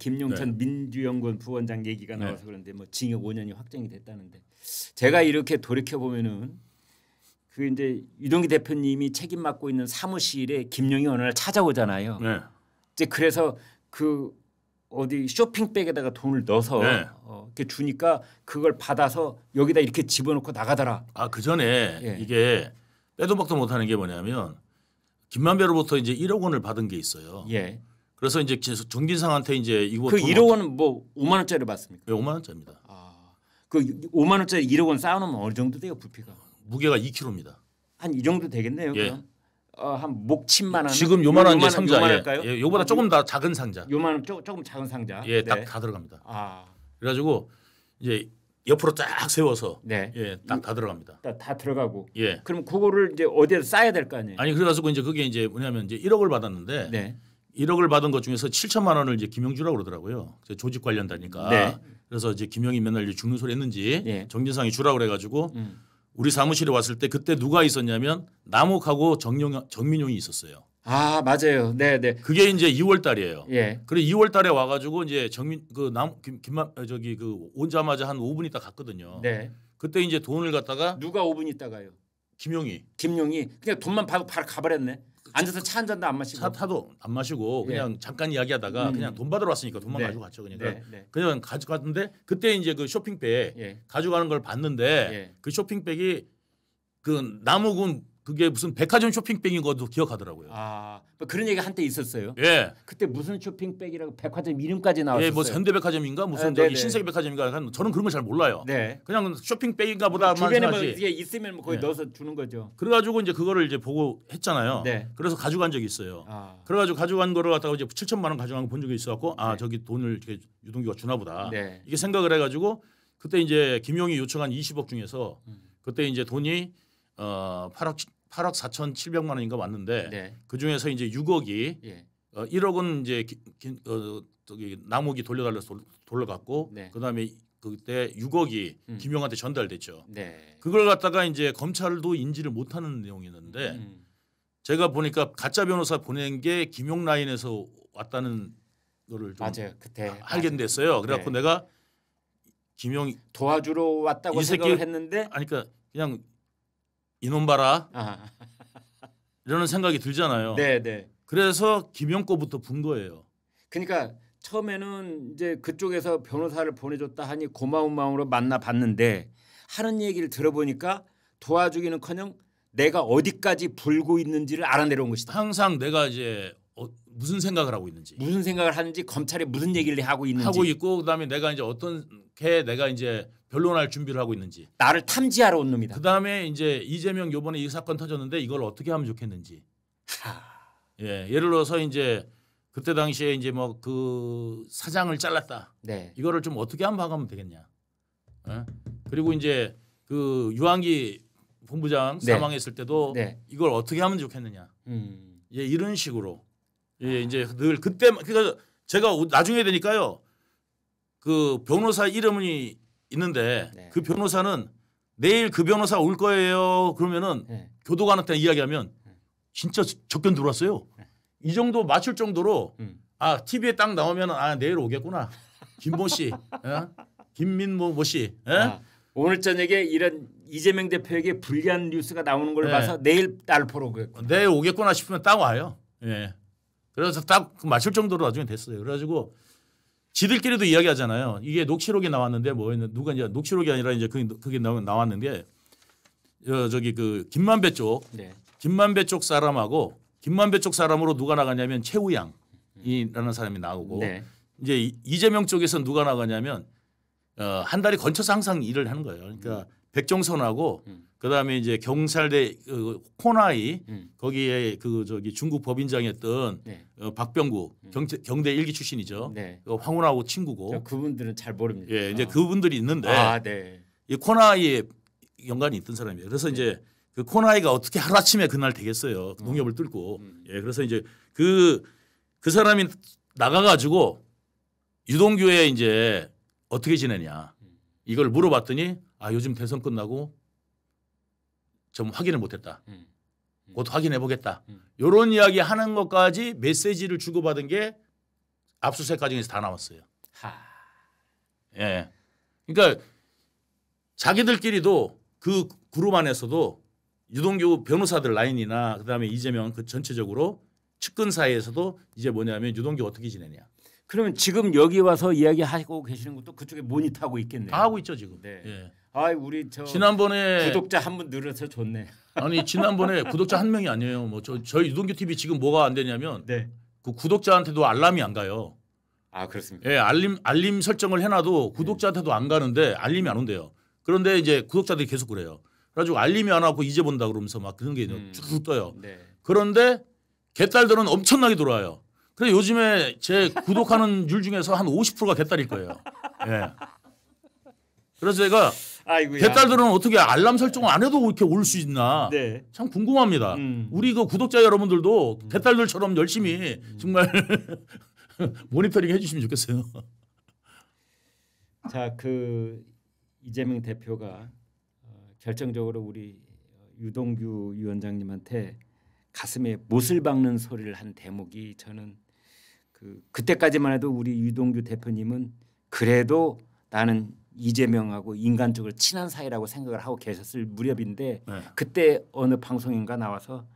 김용천 민주연구원 부원장 얘기가 나와서 그런데 뭐 징역 5년이 확정이 됐다는데 제가 이렇게 돌이켜 보면은 그 이제 유동규 대표님이 책임 맡고 있는 사무실에 김용이 어느 날 찾아오잖아요. 이제 그래서 그 어디 쇼핑백에다가 돈을 넣어서 이렇게 주니까 그걸 받아서 여기다 이렇게 집어넣고 나가더라. 아, 그 전에 이게 빼도 박도 못하는 게 뭐냐면 김만배로부터 이제 1억 원을 받은 게 있어요. 그래서 이제 정진상한테 이제 이거 그 1억 원은 뭐 5만 원짜리 받습니까? 5만 원짜리입니다. 그 5만 원짜리 1억 원 쌓아놓으면 어느 정도 돼요 부피가? 무게가 2kg입니다. 한 이 정도 되겠네요. 그럼 한 목침만 하면 지금 요만한 이제 상자. 요만할까요? 요보다 조금 더 작은 상자. 요만한 조금 작은 상자. 딱 다 들어갑니다. 아. 그래가지고 이제 옆으로 쫙 세워서 딱 다 들어갑니다. 다 들어가고. 예. 그럼 그거를 이제 어디에 쌓아야 될 거 아니에요? 아니 그래가지고 이제 그게 이제 뭐냐면 이제 1억을 받았는데 1억을 받은 것 중에서 7천만 원을 이제 김용주라고 그러더라고요. 조직 관련다니까. 그래서 이제 김용이 맨날 이제 죽는 소리 했는지 정진상이 주라고 그래가지고 우리 사무실에 왔을 때 그때 누가 있었냐면 남욱하고 정민용이 있었어요. 아 맞아요. 네네. 그게 이제 2월 달이에요. 그래 2월 달에 와가지고 이제 저기 그 오자마자 한 5분 있다 갔거든요. 그때 이제 돈을 갖다가 누가 5분 있다가요? 김용이 그냥 돈만 받고 바로 가버렸네. 앉아서 차 한 잔도 안 마시고. 차도 안 마시고 그냥 잠깐 이야기하다가 그냥 돈 받으러 왔으니까 돈만 가지고 갔죠. 그냥 가져갔는데 그때 이제 그 쇼핑백 가져가는 걸 봤는데 그 쇼핑백이 그 남욱은 그게 무슨 백화점 쇼핑백인 것도 기억하더라고요. 아 그런 얘기 한때 있었어요. 그때 무슨 쇼핑백이라고 백화점 이름까지 나왔어요. 뭐 현대백화점인가 무슨 저기 신세계백화점인가 저는 그런 걸 잘 몰라요. 그냥 쇼핑백인가 보다만 주변에 뭐 이게 있으면 뭐 거기 넣어서 주는 거죠. 그래가지고 이제 그거를 이제 보고 했잖아요. 그래서 가져간 적이 있어요. 그래가지고 가져간 거를 갖다가 이제 7천만 원 가져간 거 본 적이 있어갖고 저기 돈을 이렇게 유동규가 주나 보다. 이게 생각을 해가지고 그때 이제 김용이 요청한 20억 중에서 그때 이제 돈이 8억 4,700만 원인가 왔는데 그 중에서 이제 6억이 1억은 이제 저기 남욱이 돌려갔고 그다음에 그때 6억이 김용한테 전달됐죠. 그걸 갖다가 이제 검찰도 인지를 못하는 내용이었는데 제가 보니까 가짜 변호사 보낸 게 김용 라인에서 왔다는 거를 좀 맞아요. 그때 알게 됐어요. 그래갖고 내가 김용이 도와주러 왔다고 생각을 했는데 아니 그러니까 그냥 이놈 봐라 이러는 생각이 들잖아요. 그래서 김용 거부터 분 거예요. 그러니까 처음에는 이제 그쪽에서 변호사를 보내줬다 하니 고마운 마음으로 만나봤는데 하는 얘기를 들어보니까 도와주기는커녕 내가 어디까지 불고 있는지를 알아내려온 것이다. 항상 내가 이제 무슨 생각을 하고 있는지, 무슨 생각을 하는지, 검찰에 무슨 얘기를 하고 있는지 하고 있고 그다음에 내가 이제 어떻게 내가 이제 변론할 준비를 하고 있는지, 나를 탐지하러 온 놈이다. 그다음에 이제 이재명 요번에 이 사건 터졌는데 이걸 어떻게 하면 좋겠는지. 예를 들어서 이제 그때 당시에 이제 뭐 그 사장을 잘랐다. 이거를 좀 어떻게 하면 봐가면 되겠냐. 그리고 이제 그 유한기 본부장 사망했을 때도 이걸 어떻게 하면 좋겠느냐. 이런 식으로 이제 늘 그때 그러니까 제가 나중에 되니까요. 그 변호사 이름이 있는데 그 변호사는 내일 그 변호사 올 거예요. 그러면은 교도관한테 이야기하면 진짜 접견 들어왔어요. 이 정도 맞출 정도로 TV에 딱 나오면 내일 오겠구나. 김모 씨, 김민모 씨. 오늘 저녁에 이런 이재명 대표에게 불리한 뉴스가 나오는 걸 봐서 내일 날 보러 오겠구나. 내일 오겠구나 싶으면 딱 와요. 그래서 딱 맞출 정도로 나중에 됐어요. 그래가지고 지들끼리도 이야기하잖아요. 이게 녹취록이 나왔는데 누가 이제 녹취록이 아니라 이제 그게 나왔는데 저기 그 김만배 쪽 김만배 쪽 사람하고 김만배 쪽 사람으로 누가 나가냐면 최우양이라는 사람이 나오고 이제 이재명 쪽에서 누가 나가냐면 한 달이 걸쳐서 항상 일을 하는 거예요. 그러니까 백종선하고 그다음에 이제 경찰대 코나이 거기에 그 저기 중국 법인장이었던 박병구 경대 일기 출신이죠. 황운하고 친구고. 그분들은 잘 모릅니다. 이제 그분들이 있는데 이 코나이에 연관이 있던 사람이에요. 그래서 이제 그 코나이가 어떻게 하루아침에 그날 되겠어요. 농협을 뚫고. 그래서 이제 그 사람이 나가가지고 유동규에 이제 어떻게 지내냐 이걸 물어봤더니 요즘 대선 끝나고 좀 확인을 못했다. 곧 확인해 보겠다. 이런 이야기 하는 것까지 메시지를 주고받은 게 압수수색 과정에서 다 나왔어요. 하. 예. 그러니까 자기들끼리도 그 그룹 안에서도 유동규 변호사들 라인이나 그다음에 이재명 그 전체적으로 측근 사이에서도 이제 뭐냐면 유동규 어떻게 지내냐. 그러면 지금 여기 와서 이야기하고 계시는 것도 그쪽에 모니터하고 있겠네요. 다 하고 있죠 지금. 네. 예. 아, 우리 저 지난번에 구독자 한 분 늘어서 좋네. 아니 지난번에 구독자 한 명이 아니에요. 뭐 저희 유동규 TV 지금 뭐가 안 되냐면 네. 그 구독자한테도 알람이 안 가요. 아, 그렇습니다. 예, 알림 설정을 해놔도 구독자한테도 안 가는데 알림이 안 온대요. 그런데 이제 구독자들이 계속 그래요. 그래가지고 알림이 안 와고 이제 본다 그러면서 막 그런 게 쭉 떠요. 네. 그런데 개딸들은 엄청나게 들어와요. 그래서 요즘에 제 구독하는 줄 중에서 한 50%가 개딸일 거예요. 예. 그래서 제가 아이고야. 개딸들은 어떻게 알람 설정을 안 해도 이렇게 올 수 있나 네. 참 궁금합니다. 우리 그 구독자 여러분들도 개딸들처럼 열심히 정말 모니터링 해주시면 좋겠어요. 자, 그 이재명 대표가 결정적으로 우리 유동규 위원장님한테 가슴에 못을 박는 소리를 한 대목이 저는 그때까지만 해도 우리 유동규 대표님은 그래도 나는 이재명하고 인간적으로 친한 사이라고 생각을 하고 계셨을 무렵인데 네. 그때 어느 방송인가 나와서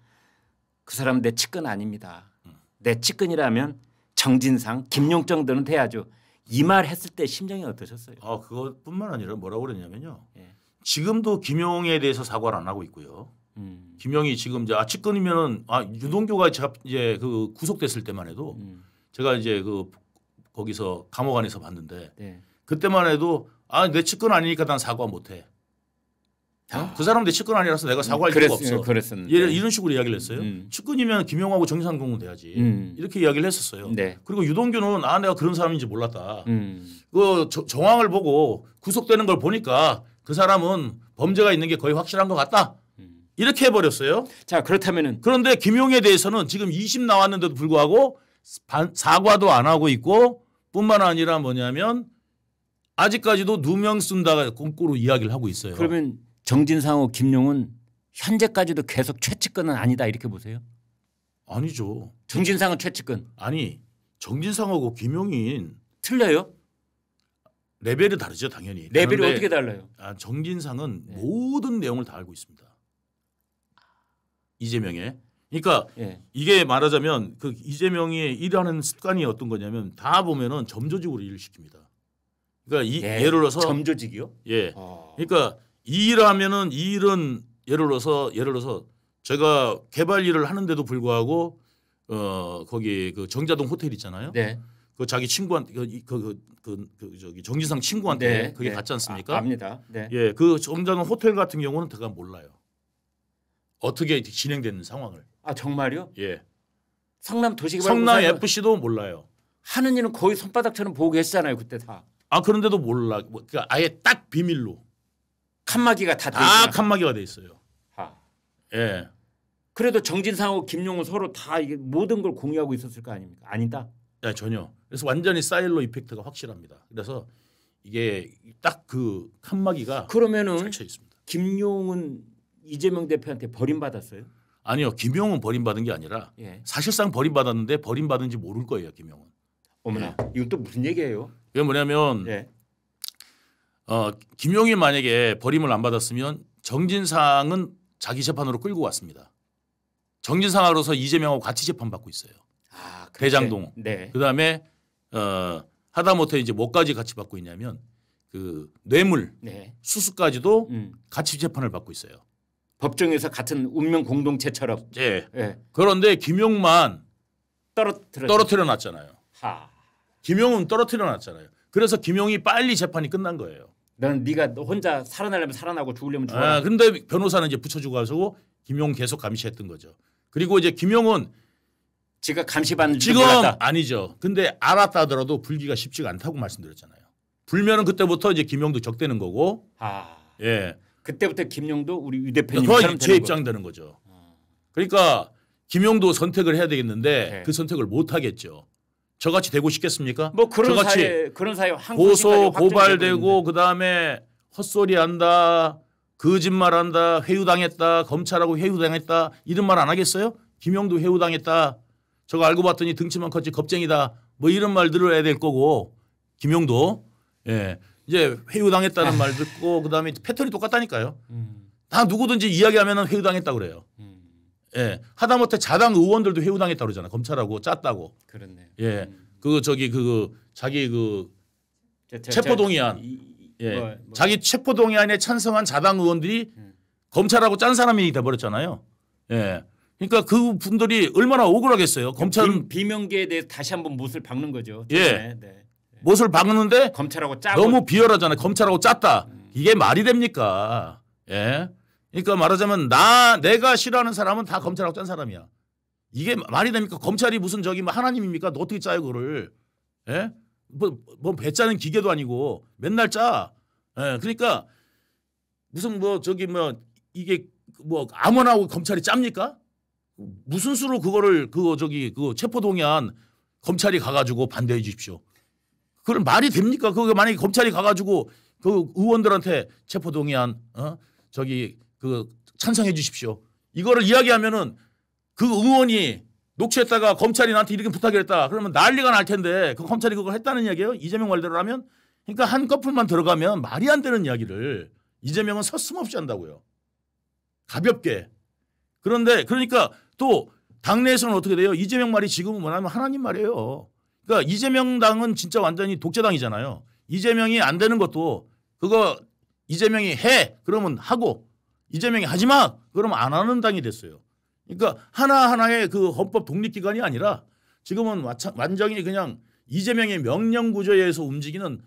그 사람 내 측근 아닙니다. 내 측근이라면 정진상, 김용정들은 돼야죠. 이 말 했을 때 심정이 어떠셨어요? 그것뿐만 아니라 뭐라고 그랬냐면요. 예. 지금도 김용에 대해서 사과를 안 하고 있고요. 김용이 지금 이제 측근이면은 유동규가 제가 이제 그 구속됐을 때만 해도 제가 이제 그 거기서 감옥 안에서 봤는데 네. 그때만 해도 내 측근 아니니까 난 사과 못 해. 그 사람 내 측근 아니라서 내가 사과할 이유가 없어. 그랬었는데. 이런 식으로 이야기를 했어요. 측근이면 김용하고 정진상 공문 돼야지. 이렇게 이야기를 했었어요. 네. 그리고 유동규는 내가 그런 사람인지 몰랐다. 그 정황을 보고 구속되는 걸 보니까 그 사람은 범죄가 있는 게 거의 확실한 것 같다. 이렇게 해버렸어요. 자, 그렇다면은 그런데 김용에 대해서는 지금 2심 나왔는데도 불구하고 사과도 안 하고 있고 뿐만 아니라 뭐냐면 아직까지도 누명 쓴다가 거꾸로 이야기를 하고 있어요. 그러면 정진상하고 김용은 현재까지도 계속 최측근은 아니다 이렇게 보세요? 아니죠. 정진상은 최측근. 아니 정진상하고 김용인 틀려요? 레벨이 다르죠 당연히. 레벨이 어떻게 달라요? 정진상은 모든 내용을 다 알고 있습니다. 이재명의. 그러니까 이게 말하자면 그 이재명이 일하는 습관이 어떤 거냐면 다 보면은 점조직으로 일을 시킵니다. 그러니까 예를 들어서 점조직이요? 예. 그러니까 이 일을 하면은 이 일은 예를 들어서 제가 개발 일을 하는데도 불구하고 거기 그 정자동 호텔 있잖아요. 네. 그 자기 친구한테 저기 정진상 친구한테 그게 갔지 않습니까? 압니다. 네. 예, 그 정자동 호텔 같은 경우는 제가 몰라요. 어떻게 진행되는 상황을. 정말요? 예. 성남 도시개발 성남 FC도 몰라요. 하는 일은 거의 손바닥처럼 보고 계시잖아요 그때 다. 그런데도 몰라. 그러니까 아예 딱 비밀로. 칸막이가 다 칸막이가 돼 있어요. 예. 그래도 정진상하고 김용은 서로 다 이게 모든 걸 공유하고 있었을 거 아닙니까? 아니다. 전혀. 그래서 완전히 사일로 이펙트가 확실합니다. 그래서 이게 딱 그 칸막이가 그러면은 설쳐 있습니다. 김용은 이재명 대표한테 버림받았어요? 아니요. 김용은 버림받은 게 아니라 사실상 버림받았는데 버림받은지 모를 거예요. 김용은. 어머나. 이건 또 무슨 얘기예요? 이게 뭐냐면 김용이 만약에 버림을 안 받았으면 정진상은 자기 재판으로 끌고 왔습니다. 정진상으로서 이재명하고 같이 재판받고 있어요. 대장동. 네. 그다음에 하다못해 이제 뭐까지 같이 받고 있냐면 그 뇌물 수수까지도 같이 재판을 받고 있어요. 법정에서 같은 운명 공동체처럼. 그런데 김용만 떨어뜨려 놨잖아요. 김용은 떨어뜨려 놨잖아요. 그래서 김용이 빨리 재판이 끝난 거예요. 넌 네가 혼자 살아나려면 살아나고 죽으려면 죽어라. 근데 변호사는 이제 붙여주고 가지고 김용 계속 감시했던 거죠. 그리고 이제 김용은 지가 감시받는 지금 몰랐다. 아니죠. 근데 알았다 하더라도 불기가 쉽지가 않다고 말씀드렸잖아요. 불면은 그때부터 이제 김용도 적대는 거고. 그때부터 김용도 우리 유 대표님처럼 제 입장 되는 거죠. 그러니까 김용도 선택을 해야 되겠는데 그 선택을 못 하겠죠. 저같이 되고 싶겠습니까? 뭐 그런 사이에 고소 고발되고 그다음에 헛소리한다, 거짓말한다, 회유당했다, 검찰하고 회유당했다 이런 말 안 하겠어요? 김용도 회유당했다. 저거 알고 봤더니 등치만 컸지 겁쟁이다. 뭐 이런 말 들어야 될 거고 김용도 예. 이제 회유당했다는 말 듣고 그다음에 패턴이 똑같다니까요. 다 누구든지 이야기하면은 회유당했다 그래요. 예. 하다못해 자당 의원들도 회유당했다 그러잖아요. 검찰하고 짰다고. 그렇네요. 예. 그 저기 그 자기 그 체포동의안 예. 자기 체포동의안에 찬성한 자당 의원들이 검찰하고 짠 사람이 돼버렸잖아요. 예. 그러니까 그 분들이 얼마나 억울하겠어요. 검찰은 비명계에 대해 다시 한번 못을 박는 거죠. 예. 네. 못을 박는데 검찰하고 짜고 너무 비열하잖아요. 검찰하고 짰다. 이게 말이 됩니까? 예. 그러니까 말하자면 내가 싫어하는 사람은 다 검찰하고 짠 사람이야. 이게 말이 됩니까? 검찰이 무슨 저기 뭐 하나님입니까? 너 어떻게 짜요 그거를? 예? 뭐 배 짜는 기계도 아니고 맨날 짜. 예. 그러니까 무슨 뭐 저기 뭐 이게 뭐 아무나 하고 검찰이 짭니까? 무슨 수로 그거를 그거 체포동의안 검찰이 가가지고 반대해 주십시오. 그건 말이 됩니까? 그거 만약에 검찰이 가가지고 그 의원들한테 체포동의안 찬성해 주십시오. 이거를 이야기하면은 그 의원이 녹취했다가 검찰이 나한테 이렇게 부탁했다. 그러면 난리가 날 텐데 그 검찰이 그걸 했다는 이야기예요. 이재명 말대로라면. 그러니까 한 커플만 들어가면 말이 안 되는 이야기를 이재명은 서슴없이 한다고요. 가볍게. 그런데 그러니까 또 당내에서는 어떻게 돼요? 이재명 말이 지금은 뭐냐면 하나님 말이에요. 그러니까 이재명 당은 진짜 완전히 독재당이잖아요. 이재명이 안 되는 것도 그거 이재명이 해 그러면 하고 이재명이 하지 마 그러면 안 하는 당이 됐어요. 그러니까 하나하나의 그 헌법 독립기관이 아니라 지금은 완전히 그냥 이재명의 명령 구조에 의해서 움직이는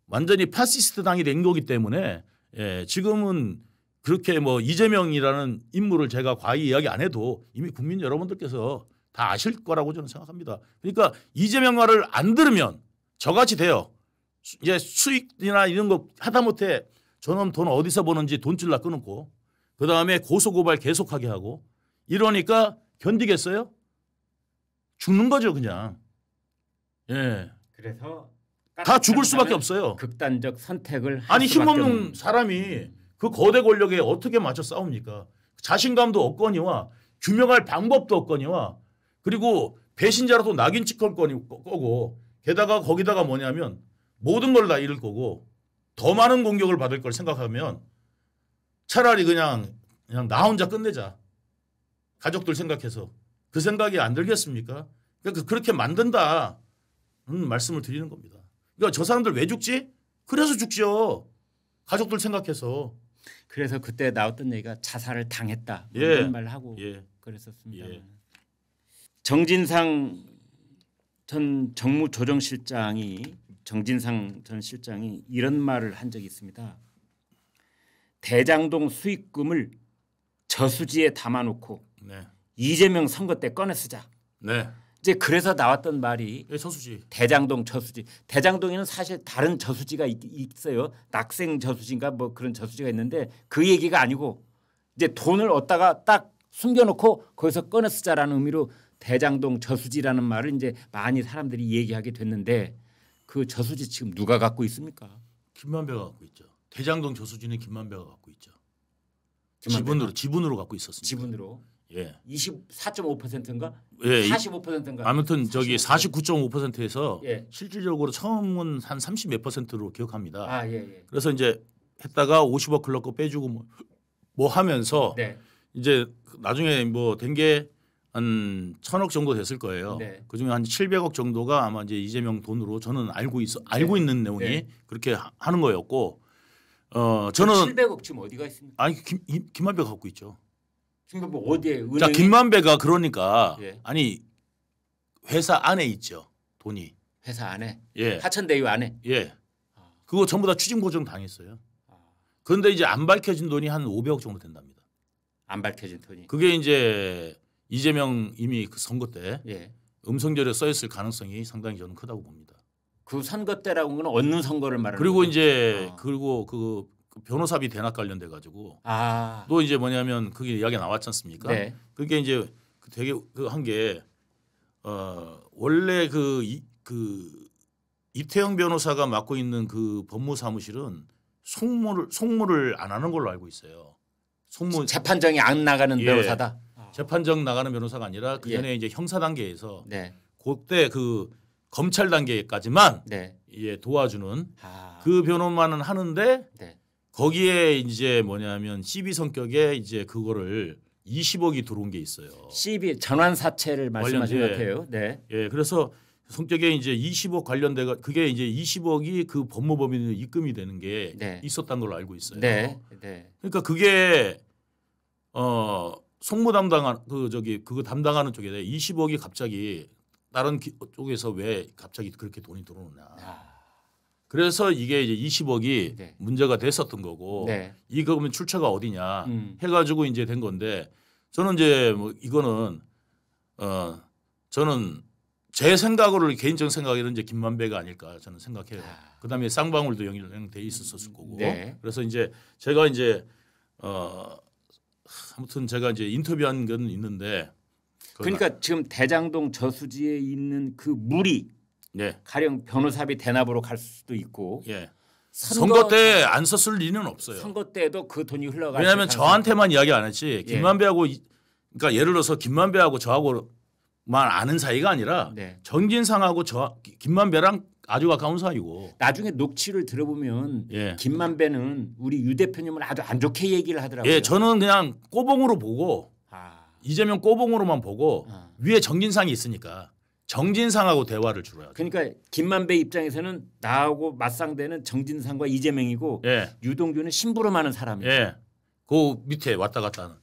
완전히 파시스트 당이 된 거기 때문에 예, 지금은 그렇게 뭐 이재명이라는 인물을 제가 과히 이야기 안 해도 이미 국민 여러분들께서 다 아실 거라고 저는 생각합니다. 그러니까 이재명 말을 안 들으면 저같이 돼요. 이제 수익이나 이런 거 하다못해 저놈 돈 어디서 버는지 돈줄라 끊고 그다음에 고소고발 계속하게 하고 이러니까 견디겠어요? 죽는 거죠 그냥. 예. 그래서 다 죽을 수밖에 없어요. 극단적 선택을 아니 힘없는 사람이 그 거대 권력에 어떻게 맞춰 싸웁니까? 자신감도 없거니와 규명할 방법도 없거니와 그리고 배신자라도 낙인 찍을 거고 게다가 거기다가 뭐냐면 모든 걸 다 잃을 거고 더 많은 공격을 받을 걸 생각하면 차라리 그냥 나 혼자 끝내자. 가족들 생각해서 그 생각이 안 들겠습니까? 그러니까 그렇게 만든다. 말씀을 드리는 겁니다. 그러니까 저 사람들 왜 죽지? 그래서 죽죠. 가족들 생각해서. 그래서 그때 나왔던 얘기가 자살을 당했다. 이런 말을 하고 그랬었습니다. 정진상 전 정무조정실장이 이런 말을 한 적이 있습니다. 대장동 수익금을 저수지에 담아놓고 이재명 선거 때 꺼내 쓰자. 이제 그래서 나왔던 말이 저수지. 대장동 저수지. 대장동에는 사실 다른 저수지가 있어요. 낙생 저수지인가 뭐 그런 저수지가 있는데 그 얘기가 아니고 이제 돈을 얻다가 딱 숨겨놓고 거기서 꺼내 쓰자라는 의미로 대장동 저수지라는 말을 이제 많이 사람들이 얘기하게 됐는데 그 저수지 지금 누가 갖고 있습니까? 김만배가 갖고 있죠. 대장동 저수지는 김만배가 갖고 있죠. 지분으로 갖고 있었습니다. 지분으로. 예. 24.5%인가? 예. 45%인가? 아무튼 저기 49.5%에서 실질적으로 처음은 한 30 몇 %로 기억합니다. 그래서 이제 했다가 50억 클럽 거 빼주고 뭐 하면서 이제 나중에 뭐 된 게 한 1,000억 정도 됐을 거예요. 그중에 한 700억 정도가 아마 이제 이재명 돈으로 저는 알고 있는 내용이 그렇게 하는 거였고 저는 700억 지금 어디가 있습니까? 아니 김만배가 갖고 있죠. 김만배 어디에? 은행에? 자 김만배가 그러니까 아니 회사 안에 있죠 돈이. 회사 안에? 예. 하천대유 안에? 예. 그거 전부 다 추징 보정 당했어요. 그런데 이제 안 밝혀진 돈이 한 500억 정도 된답니다. 안 밝혀진 돈이. 그게 이제 이재명 이미 그 선거 때 음성절에 써있을 가능성이 상당히 저는 크다고 봅니다. 그 선거 때라고 하는 어느 선거를 말하는 그리고 거죠? 이제 그리고 그 변호사비 대납 관련돼 가지고 또 이제 뭐냐면 그게 이야기가 나왔지 않습니까? 그게 이제 되게 한 게 원래 그 이태영 변호사가 맡고 있는 그 법무사무실은 송무를 안 하는 걸로 알고 있어요. 재판정이 안 나가는 변호사다. 재판정 나가는 변호사가 아니라 그 전에 이제 형사 단계에서 그때 그 검찰 단계까지만 네. 예, 도와주는 그 변호만은 하는데 네. 거기에 이제 뭐냐면 CB 성격에 이제 그거를 20억이 들어온 게 있어요. CB 전환 사채를 말씀하신 것 같아요. 네. 예, 그래서 성격에 이제 20억 관련돼가 그게 이제 20억이 그 법무법인에 입금이 되는 게 네. 있었던 걸로 알고 있어요. 네. 네. 그러니까 그게 송무 담당한 그거 담당하는 쪽에 20억이 갑자기 다른 쪽에서 왜 갑자기 그렇게 돈이 들어오느냐. 그래서 이게 이제 20억이 네. 문제가 됐었던 거고 네. 이거 그러면 출처가 어디냐 해가지고 이제 된 건데 저는 이제 뭐 이거는 저는 제 생각으로 개인적 생각에는 이제 김만배가 아닐까 저는 생각해요. 그다음에 쌍방울도 연결돼 있었을 거고. 네. 그래서 이제 제가 이제 아무튼 제가 이제 인터뷰한 건 있는데 그러니까 지금 대장동 저수지에 있는 그 물이 네. 가령 변호사비 대납으로 갈 수도 있고 예. 선거 때 안 썼을 리는 없어요. 선거 때도 그 돈이 흘러갈 왜냐하면 저한테만 이야기 안 했지 김만배하고 그러니까 예를 들어서 김만배하고 저하고만 아는 사이가 아니라 네. 정진상하고 김만배랑 아주 가까운 사이고 나중에 녹취를 들어보면 김만배는 우리 유 대표님을 아주 안 좋게 얘기를 하더라고요. 예, 저는 그냥 꼬봉으로 보고 이재명 꼬봉으로만 보고 위에 정진상이 있으니까 정진상하고 대화를 주로 하죠. 그러니까 김만배 입장에서는 나하고 맞상대는 정진상과 이재명이고 유동규는 심부름 하는 사람이에요. 예. 그 밑에 왔다 갔다 하는.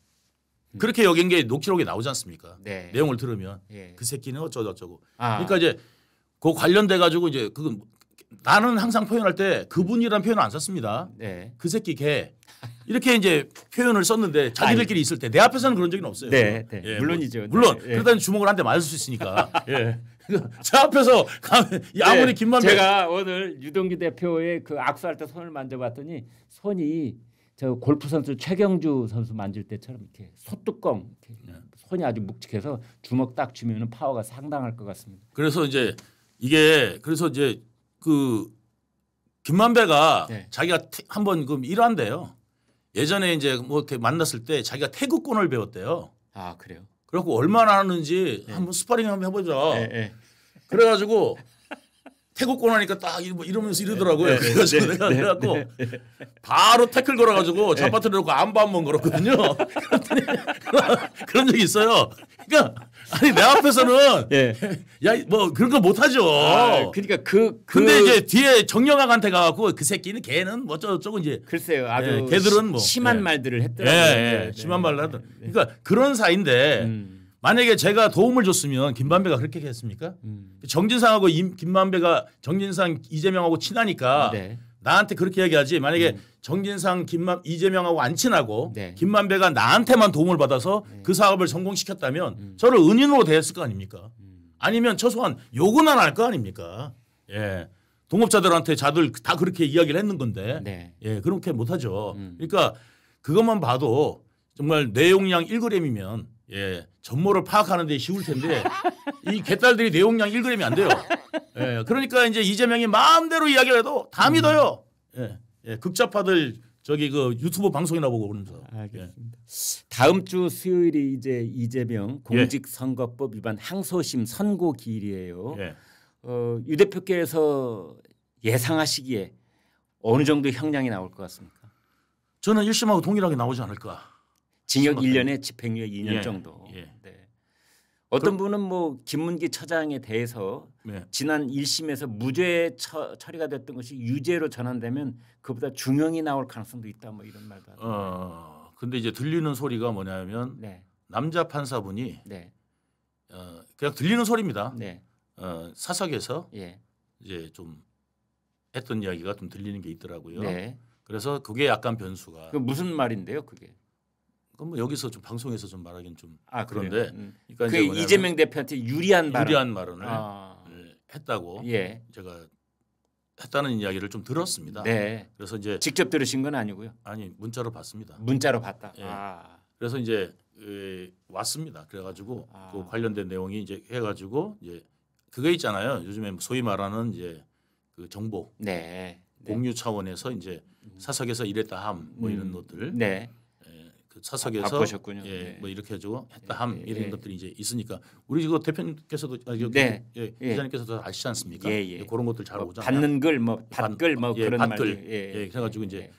그렇게 여긴 게 녹취록에 나오지 않습니까? 네. 내용을 들으면 그 새끼는 어쩌고. 그러니까 이제 그 관련돼 가지고 이제 그 나는 항상 표현할 때 그분이란 표현을 안 썼습니다. 네. 그 새끼 개 이렇게 이제 표현을 썼는데 자기들끼리 있을 때 내 앞에서는 그런 적은 없어요. 네, 네. 예, 물론이죠. 물론 네. 그러다 주먹을 한 대 맞을 수 있으니까. 예. 제 앞에서 아무리 김만배 제가 오늘 유동규 대표의 그 악수할 때 손을 만져봤더니 손이 저 골프 선수 최경주 선수 만질 때처럼 이렇게 소뚜껑 이렇게 손이 아주 묵직해서 주먹 딱 쥐면은 파워가 상당할 것 같습니다. 그래서 이제 이게 그래서 이제 그 김만배가 자기가 한번 그 일한대요. 예전에 이제 뭐 이렇게 만났을 때 자기가 태극권을 배웠대요. 아 그래요? 그래갖고 얼마나 하는지 한번 스파링 한번 해보자. 그래가지고 태극권 하니까 딱 이러면서 이러더라고요. 그래가지고 내가 그래갖고 바로 태클 걸어가지고 좌파트를 놓고 안바 한번 걸었거든요. 그런 적이 있어요. 그러니까 아니 내 앞에서는 야 뭐 그런 거 못하죠. 그러니까 근데 이제 뒤에 정영학한테 가갖고 그 새끼는 걔는 뭐 어쩌고 이제 글쎄요 아주 걔들은 뭐 심한 말들을 했더라고요. 심한 말을 하더라고요. 그러니까 그런 사이인데 만약에 제가 도움을 줬으면 김만배가 그렇게 했습니까? 정진상하고 김만배가 정진상 이재명하고 친하니까 나한테 그렇게 얘기하지. 만약에 정진상 이재명하고 안 친하고 김만배가 나한테만 도움을 받아서 그 사업을 성공시켰다면 저를 은인으로 대했을 거 아닙니까? 아니면 최소한 욕은 안 할 거 아닙니까? 예. 동업자들한테 자들 다 그렇게 이야기를 했는 건데 예, 그렇게 못하죠. 그러니까 그것만 봐도 정말 내용량 1g이면 예, 전모를 파악하는 데 쉬울 텐데 이 개딸들이 내용량 1g이 안 돼요. 예, 그러니까 이제 이재명이 마음대로 이야기를 해도 다 믿어요. 예, 예, 극좌파들 저기 그 유튜브 방송이나 보고 그러면서. 알겠습니다. 다음 주 수요일이 이제 이재명 공직선거법 위반 항소심 선고 기일이에요. 유 대표께서 예상하시기에 어느 정도 형량이 나올 것 같습니까? 저는 1심하고 동일하게 나오지 않을까. 징역 1년에 집행유예 2년 정도. 어떤 분은 뭐 김문기 처장에 대해서 지난 1심에서 무죄 처리가 됐던 것이 유죄로 전환되면 그보다 중형이 나올 가능성도 있다 뭐 이런 말도 하고. 근데 이제 들리는 소리가 뭐냐면 남자 판사분이 그냥 들리는 소리입니다. 사석에서 이제 좀 했던 이야기가 좀 들리는 게 있더라고요. 그래서 그게 약간 변수가. 그 무슨 말인데요, 그게? 뭐 여기서 좀 방송에서 좀 말하기는 좀 그런데 그러니까 그 이재명 대표한테 유리한 발언을 했다고 제가 했다는 이야기를 좀 들었습니다. 그래서 이제 직접 들으신 건 아니고요. 아니 문자로 받습니다. 문자로 받다. 그래서 이제 왔습니다. 그래가지고 그 관련된 내용이 이제 해가지고 이제 그거 있잖아요. 요즘에 소위 말하는 이제 그 정보 공유 차원에서 이제 사석에서 이랬다 함 뭐 이런 것들. 그 사석에서 바쁘셨군요. 예, 네. 뭐 이렇게 해주고 했다함 이런 것들이 이제 있으니까 우리 그 대표님께서도 예, 기자님께서도 아시지 않습니까? 그런 것들 잘 뭐 오잖아요. 받는 글 뭐 받글 뭐 그런 받글 말이 그래가지고 이제